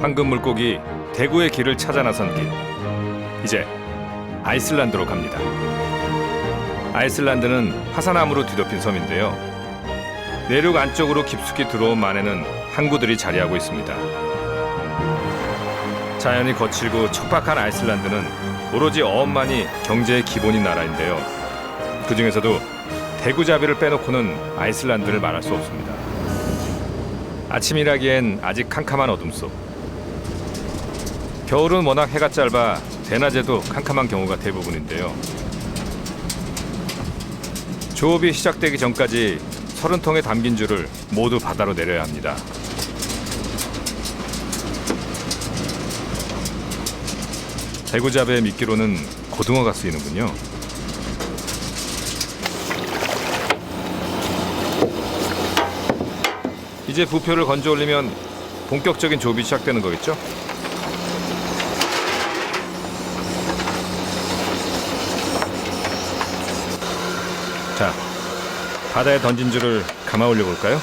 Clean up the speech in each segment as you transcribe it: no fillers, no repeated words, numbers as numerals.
황금 물고기 대구의 길을 찾아 나선 길. 이제 아이슬란드로 갑니다. 아이슬란드는 화산암으로 뒤덮인 섬인데요. 내륙 안쪽으로 깊숙이 들어온 만에는 항구들이 자리하고 있습니다. 자연이 거칠고 척박한 아이슬란드는 오로지 어업만이 경제의 기본인 나라인데요. 그 중에서도 대구잡이를 빼놓고는 아이슬란드를 말할 수 없습니다. 아침이라기엔 아직 캄캄한 어둠 속. 겨울은 워낙 해가 짧아 대낮에도 캄캄한 경우가 대부분인데요. 조업이 시작되기 전까지 30통에 담긴 줄을 모두 바다로 내려야 합니다. 대구잡이의 미끼로는 고등어가 쓰이는군요. 이제 부표를 건져 올리면 본격적인 조업이 시작되는 거겠죠? 자, 바다에 던진 줄을 감아 올려 볼까요?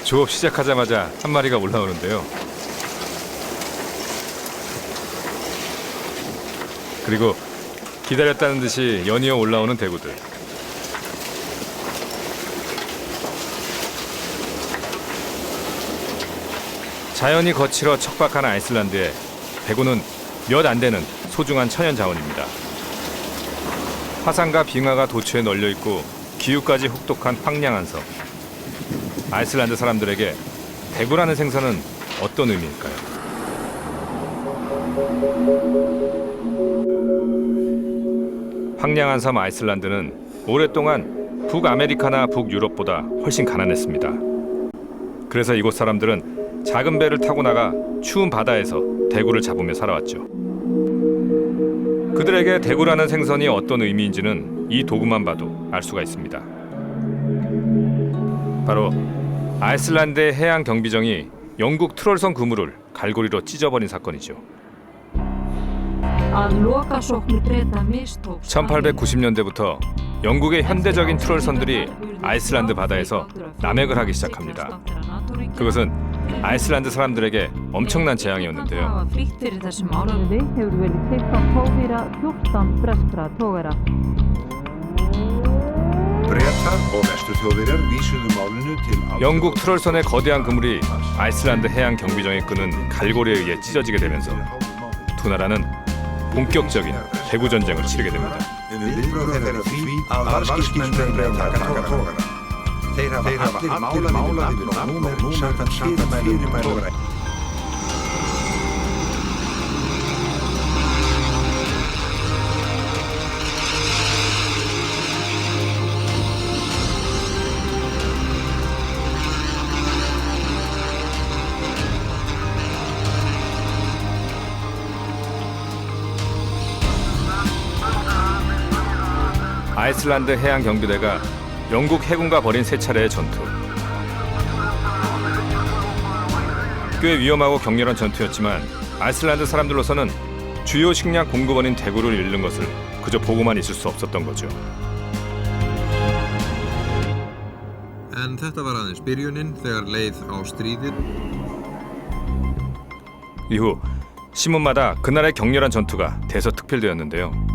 조업 시작하자마자 한 마리가 올라오는데요. 그리고 기다렸다는 듯이 연이어 올라오는 대구들. 자연이 거칠어 척박한 아이슬란드에 대구는 몇 안 되는 소중한 천연 자원입니다. 화산과 빙하가 도처에 널려 있고 기후까지 혹독한 황량한 섬. 아이슬란드 사람들에게 대구라는 생선은 어떤 의미일까요? 황량한 섬 아이슬란드는 오랫동안 북아메리카나 북유럽보다 훨씬 가난했습니다. 그래서 이곳 사람들은 작은 배를 타고 나가 추운 바다에서 대구를 잡으며 살아왔죠. 그들에게 대구라는 생선이 어떤 의미인지는 이 도구만 봐도 알 수가 있습니다. 바로 아이슬란드의 해양 경비정이 영국 트롤선 그물을 갈고리로 찢어버린 사건이죠. 1890년대부터 영국의 현대적인 트롤선들이 아이슬란드 바다에서 남획을 하기 시작합니다. 그것은 아이슬란드 사람들에게 엄청난 재앙이었는데요. 영국 트롤선의 거대한 그물이 아이슬란드 해양 경비정이 끄는 갈고리에 의해 찢어지게 되면서 두 나라는 본격적인 대구 전쟁을 치르게 됩니다. 아이슬란드 해양 경비대가 영국 해군과 벌인 세 차례의 전투. 꽤 위험하고 격렬한 전투였지만 아이슬란드 사람들로서는 주요 식량 공급원인 대구를 잃는 것을 그저 보고만 있을 수 없었던 거죠. En þetta var aðeins byrjunin þegar leið á stríðið. 이후 신문마다 그날의 격렬한 전투가 대서특필되었는데요.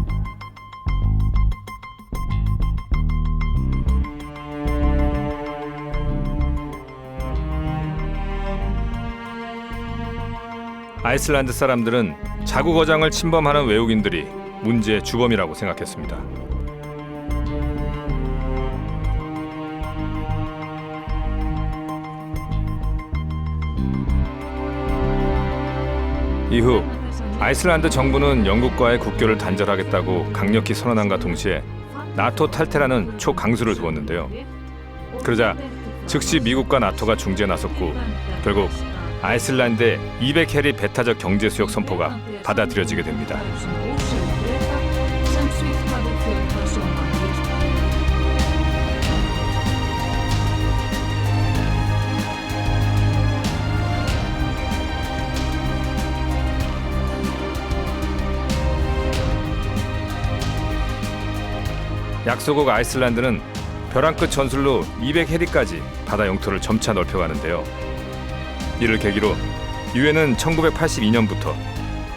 아이슬란드 사람들은 자국 어장을 침범하는 외국인들이 문제의 주범이라고 생각했습니다. 이후 아이슬란드 정부는 영국과의 국교를 단절하겠다고 강력히 선언함과 동시에 나토 탈퇴라는 초강수를 두었는데요. 그러자 즉시 미국과 나토가 중재에 나섰고 결국 아이슬란드의 200해리 배타적 경제수역 선포가 받아들여지게 됩니다. 약소국 아이슬란드는 벼랑 끝 전술로 200해리까지 바다 영토를 점차 넓혀가는데요. 이를 계기로 유엔은 1982년부터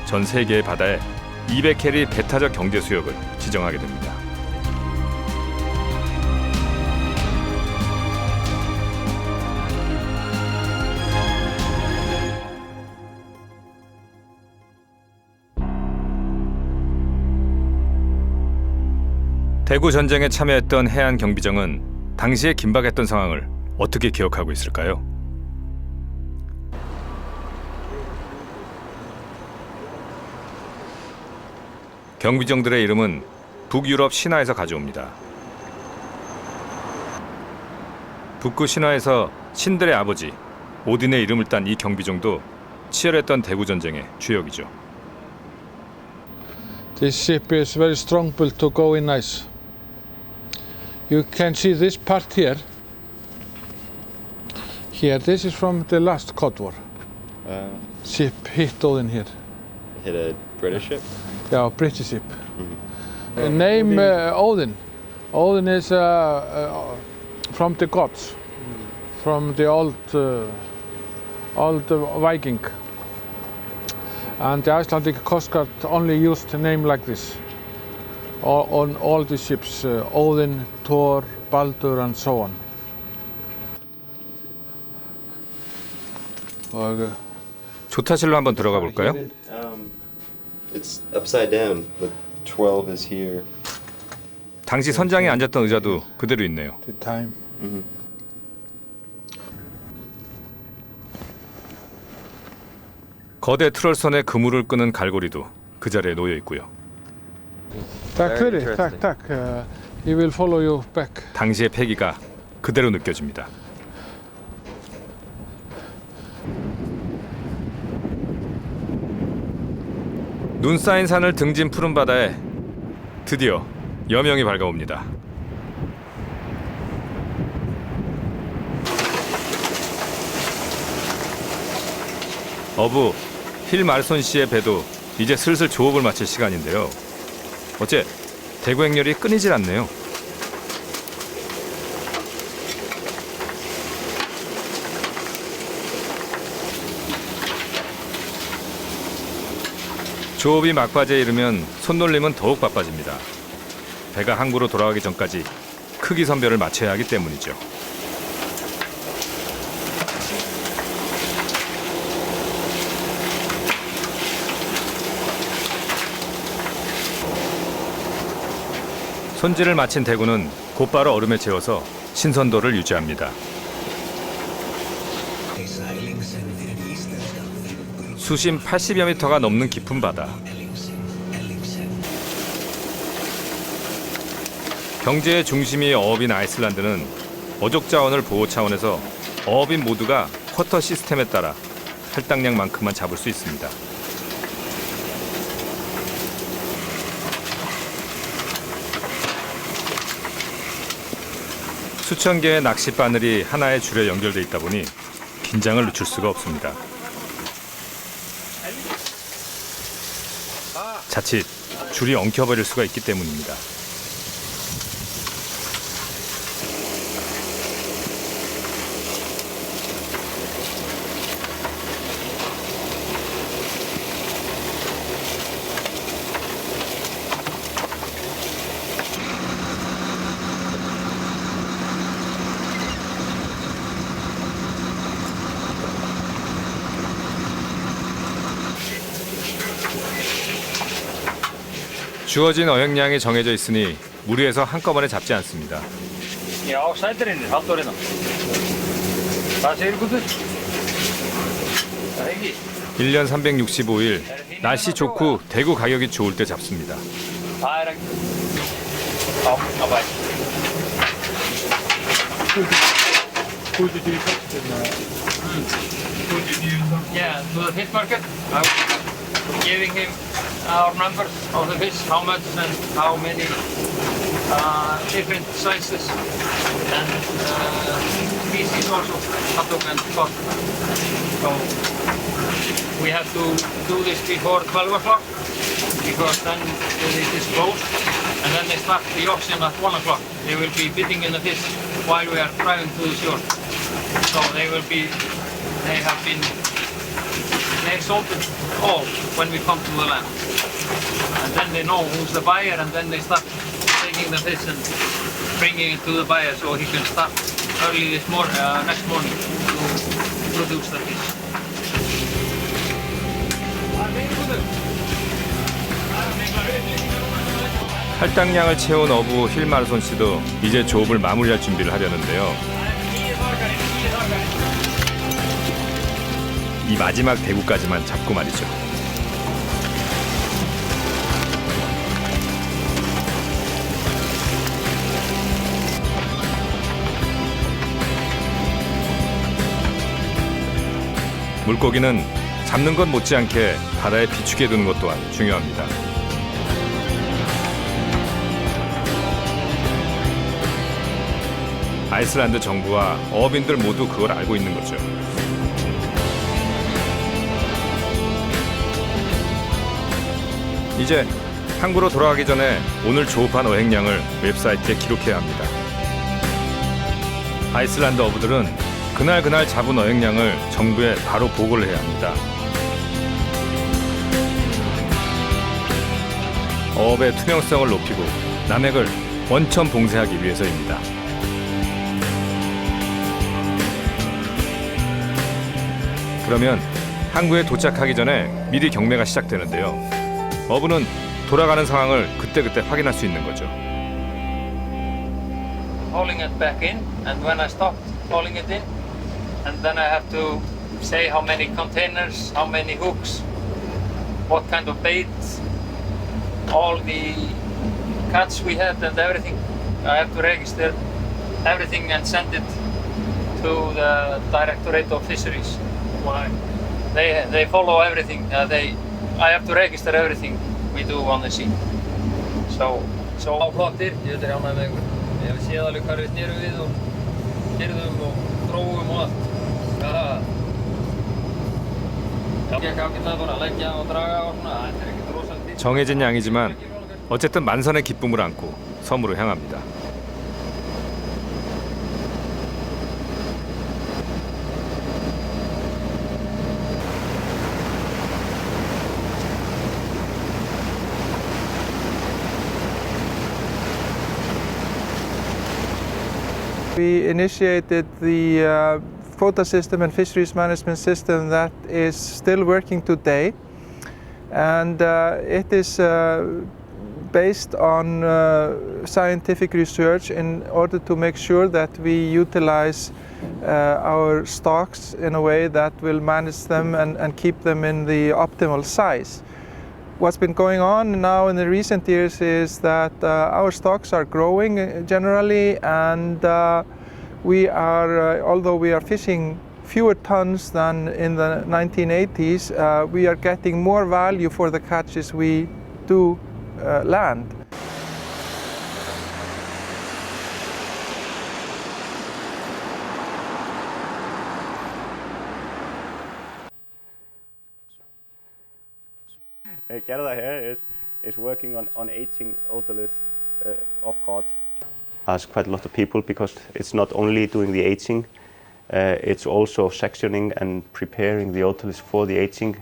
전 세계의 바다에 200해리 배타적 경제 수역을 지정하게 됩니다. 대구 전쟁에 참여했던 해안 경비정은 당시에 긴박했던 상황을 어떻게 기억하고 있을까요? 경비정들의 이름은 북유럽 신화에서 가져옵니다. 북구 신화에서 신들의 아버지 오딘의 이름을 딴 이 경비정도 치열했던 대구 전쟁의 주역이죠. This ship is very strong built to go in ice. You can see this part here. Here, this is from the last Cold War. Ship hit Odin here. Hit a British ship? Yeah, British ship. Name Odin. Odin is from the gods, from the old Viking. And the Icelandic Coast Guard only used a name like this on all the ships, Odin, Thor, Baldur and so on. 조타실로 한번 들어가 볼까요? It's upside down. The 12 is here. 당시 선장에 앉았던 의자도 그대로 있네요. The time. 거대 트롤선의 그물을 끄는 갈고리도 그 자리에 놓여 있고요. Tak Very fyrir, tak, interesting. tak. He will follow you back. 당시의 패기가 그대로 느껴집니다. 눈 쌓인 산을 등진 푸른 바다에 드디어 여명이 밝아옵니다. 어부 힐 말손 씨의 배도 이제 슬슬 조업을 마칠 시간인데요. 어째 대구 행렬이 끊이질 않네요. 조업이 막바지에 이르면 손놀림은 더욱 바빠집니다. 배가 항구로 돌아가기 전까지 크기 선별을 마쳐야 하기 때문이죠. 손질을 마친 대구는 곧바로 얼음에 채워서 신선도를 유지합니다. 수심 80여 미터가 넘는 깊은 바다. 경제의 중심이 어업인 아이슬란드는 어족 자원을 보호 차원에서 어업인 모두가 쿼터 시스템에 따라 할당량만큼만 잡을 수 있습니다. 수천 개의 낚시 바늘이 하나의 줄에 연결돼 있다 보니 긴장을 늦출 수가 없습니다. 자칫 줄이 엉켜버릴 수가 있기 때문입니다. 주어진 어획량이 정해져 있으니 무리해서 한꺼번에 잡지 않습니다. Já, sætir inni, Halldór hérna. Hvað segir Guður? Það ekki? 1년 365일 날씨 좋고 대구 가격이 좋을 때 잡습니다. Það ekki. Já, á bæ. Yeah, to the fish market. I'm giving him our numbers of the fish, how much and how many different sizes and species also, haddock and cod. So we have to do this before 12 o'clock because then it is closed. And then they start the auction at 1 o'clock. They will be bidding in the fish while we are driving to the shore. So they sold it all when we come to the land. And then they know who's the buyer, and then they start taking the fish and bringing it to the buyer so he can start early next morning to produce the fish. 할당량을 채운 어부 힐마르손 씨도 이제 조업을 마무리할 준비를 하려는데요. 이 마지막 대구까지만 잡고 말이죠. 물고기는 잡는 것 못지않게 바다에 비추게 두는 것 또한 중요합니다. 아이슬란드 정부와 어업인들 모두 그걸 알고 있는 거죠. 이제 항구로 돌아가기 전에 오늘 조업한 어획량을 웹사이트에 기록해야 합니다. 아이슬란드 어부들은 그날 잡은 어획량을 정부에 바로 보고를 해야 합니다. 어업의 투명성을 높이고 남획을 원천 봉쇄하기 위해서입니다. 그러면 항구에 도착하기 전에 미리 경매가 시작되는데요. 어부는 돌아가는 상황을 그때그때 확인할 수 있는 거죠. Hauling it back in, and when I stop hauling it in, and then I have to say how many containers, how many hooks, what kind of bait, all the catch we had and everything. I have to register everything and send it to the Directorate of Fisheries. They follow everything. I have to register everything we do on the sea. So flottir, ég veit ánægð með ykkur. Ég hef séð alveg hvað við snerum við og kyrðum og drógum og allt. Það gekk ágætlega bara að leggja og draga og svona. Þetta ekkert rosalega dýrt. 정해진 양이지만 어쨌든 만선의 기쁨을 안고 섬으로 향합니다. We initiated the quota system and fisheries management system that is still working today, and it is based on scientific research in order to make sure that we utilize our stocks in a way that will manage them and keep them in the optimal size. What's been going on now in the recent years is that our stocks are growing generally, and we are, although we are fishing fewer tons than in the 1980s, we are getting more value for the catches we do land. Gerda here is working on aging otolith of cod. Has quite a lot of people because it's not only doing the aging, it's also sectioning and preparing the otoliths for the aging.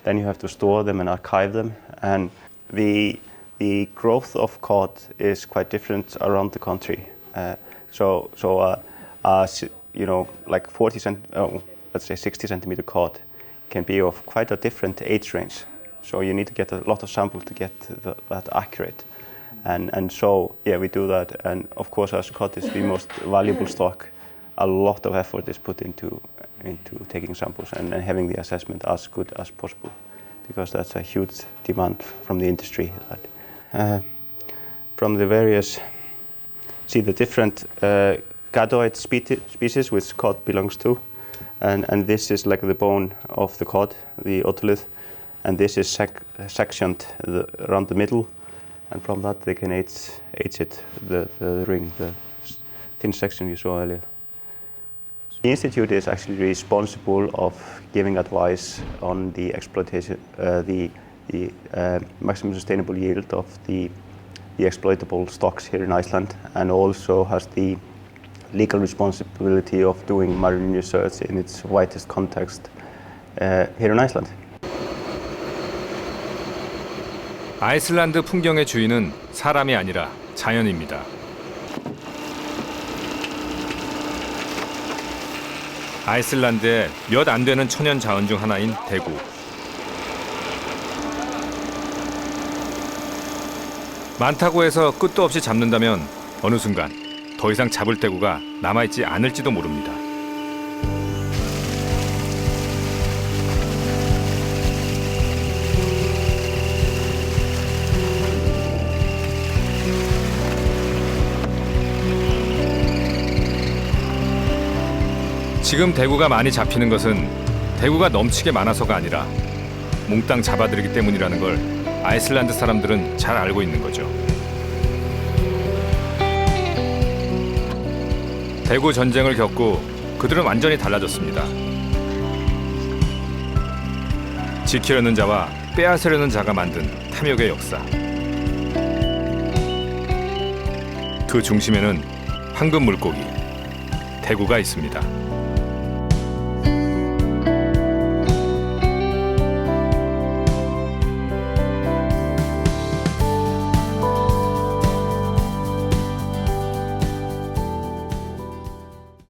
Then you have to store them and archive them, and the growth of cod is quite different around the country. You know, like 60 centimeter cod can be of quite a different age range. So you need to get a lot of samples to get that accurate. And so, yeah, we do that. And of course, as cod is the most valuable stock, a lot of effort is put into taking samples and having the assessment as good as possible, because that's a huge demand from the industry. From the various, the different gadoid species which cod belongs to, and this is like the bone of the cod, the otolith. And this is sectioned around the middle, and from that they can age it, the ring, the thin section you saw earlier. The Institute is actually responsible of giving advice on the exploitation, the maximum sustainable yield of the the exploitable stocks here in Iceland, and also has the legal responsibility of doing marine research in its widest context here in Iceland. 아이슬란드 풍경의 주인은 사람이 아니라 자연입니다. 아이슬란드의 몇 안 되는 천연 자원 중 하나인 대구. 많다고 해서 끝도 없이 잡는다면 어느 순간 더 이상 잡을 대구가 남아있지 않을지도 모릅니다. 지금 대구가 많이 잡히는 것은 대구가 넘치게 많아서가 아니라 몽땅 잡아들이기 때문이라는 걸 아이슬란드 사람들은 잘 알고 있는 거죠. 대구 전쟁을 겪고 그들은 완전히 달라졌습니다. 지키려는 자와 빼앗으려는 자가 만든 탐욕의 역사. 그 중심에는 황금 물고기, 대구가 있습니다.